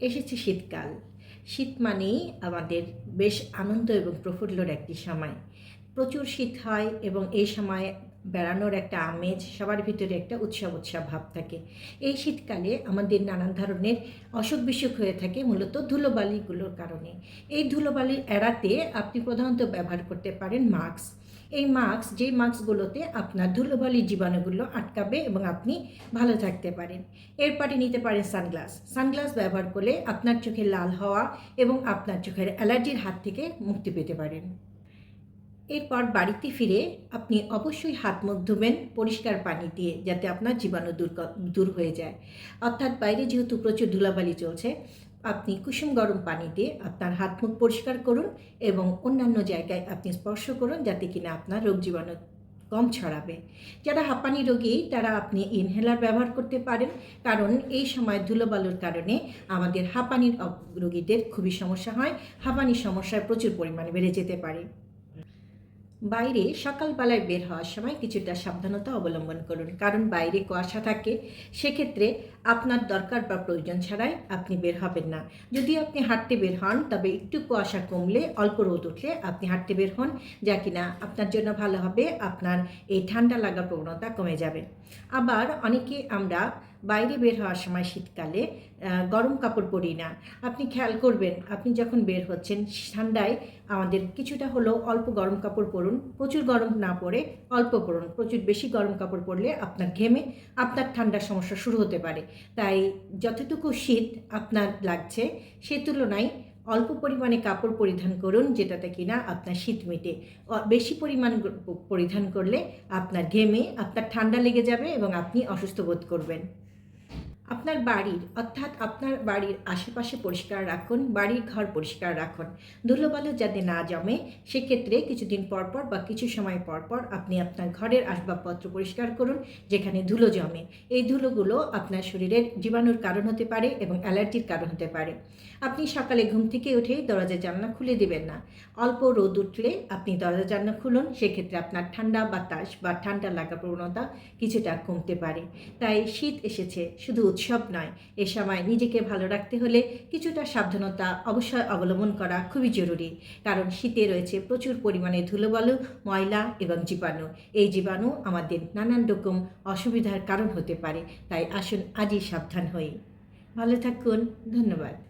এসেছে শীতকাল। শীত মানেই আমাদের বেশ আনন্দ এবং প্রফুল্লর একটি সময়। প্রচুর শীত হয় এবং এই সময় বেড়ানোর একটা আমেজ, সবার ভিতরে একটা উৎসব ভাব থাকে। এই শীতকালে আমাদের নানান ধরনের অসুখ-বিসুখ হয়ে থাকে মূলত ধুলোবালিগুলোর কারণে। এই ধুলোবালি এড়াতে আপনি প্রধানত ব্যবহার করতে পারেন মাস্ক। এই মাস্ক, যেই মাস্কগুলোতে আপনার ধুলোবালি জীবাণুগুলো আটকাবে এবং আপনি ভালো থাকতে পারেন। এরপরে নিতে পারেন সানগ্লাস। সানগ্লাস ব্যবহার করলে আপনার চোখে লাল হওয়া এবং আপনার চোখের অ্যালার্জির হাত থেকে মুক্তি পেতে পারেন। এরপর বাড়িতে ফিরে আপনি অবশ্যই হাত মুখ ধুবেন পরিষ্কার পানি দিয়ে, যাতে আপনার জীবাণু দূর হয়ে যায়। অর্থাৎ বাইরে যেহেতু প্রচুর ধুলাবালি চলছে, আপনি কুসুম গরম পানি দিয়ে আপনার হাত মুখ পরিষ্কার করুন এবং অন্যান্য জায়গায় আপনি স্পর্শ করুন, যাতে কিনা আপনার রোগ জীবাণু কম ছড়াবে। যারা হাঁপানি রোগী তারা আপনি ইনহেলার ব্যবহার করতে পারেন, কারণ এই সময় ধুলোবালুর কারণে আমাদের হাঁপানির রোগীদের খুবই সমস্যা হয়। হাঁপানির সমস্যায় প্রচুর পরিমাণে বেড়ে যেতে পারে। বাইরে সকালবেলায় বের হওয়ার সময় কিছুটা সাবধানতা অবলম্বন করুন, কারণ বাইরে কুয়াশা থাকে। সেক্ষেত্রে আপনার দরকার বা প্রয়োজন ছাড়াই আপনি বের হবেন না। যদি আপনি হাঁটতে বের হন, তবে একটু কুয়াশা কমলে, অল্প রোদ উঠলে আপনি হাঁটতে বের হন, যা কিনা আপনার জন্য ভালো হবে। আপনার এই ঠান্ডা লাগার প্রবণতা কমে যাবে। আবার অনেকে আমরা বাইরে বের হওয়ার সময় শীতকালে গরম কাপড় পরি না। আপনি খেয়াল করবেন, আপনি যখন বের হচ্ছেন ঠান্ডায়, আমাদের কিছুটা হলেও অল্প গরম কাপড় পরুন। প্রচুর গরম না পরে অল্প পরুন। প্রচুর বেশি গরম কাপড় পরলে আপনার ঘেমে আপনার ঠান্ডার সমস্যা শুরু হতে পারে। তাই যতটুকু শীত আপনার লাগছে, সে তুলনায় অল্প পরিমাণে কাপড় পরিধান করুন, যেটাতে কিনা আপনার শীত মেটে। বেশি পরিমাণ পরিধান করলে আপনার ঘেমে আপনার ঠান্ডা লেগে যাবে এবং আপনি অসুস্থ বোধ করবেন। আপনার বাড়ির আশেপাশে পরিষ্কার রাখুন, বাড়ির ঘর পরিষ্কার রাখুন। ধুলোবালু যাতে না জমে, সেক্ষেত্রে কিছুদিন পরপর বা কিছু সময় পরপর আপনি আপনার ঘরের আসবাবপত্র পরিষ্কার করুন, যেখানে ধুলো জমে। এই ধুলোগুলো আপনার শরীরের জীবাণুর কারণ হতে পারে এবং অ্যালার্জির কারণ হতে পারে। আপনি সকালে ঘুম থেকে উঠেই দরজা জানলা খুলে দেবেন না। অল্প রোদ উঠলে আপনি দরজা জানলা খুলুন, সেক্ষেত্রে আপনার ঠান্ডা বাতাস বা ঠান্ডা লাগার প্রবণতা কিছুটা কমতে পারে। তাই শীত এসেছে শুধু উৎসব নয়, এ সময় নিজেকে ভালো রাখতে হলে কিছুটা সাবধানতা অবশ্যই অবলম্বন করা খুবই জরুরি। কারণ শীতে রয়েছে প্রচুর পরিমাণে ধুলোবালু, ময়লা এবং জীবাণু। এই জীবাণু আমাদের নানান রকম অসুবিধার কারণ হতে পারে। তাই আসুন আজই সাবধান হই। ভালো থাকুন। ধন্যবাদ।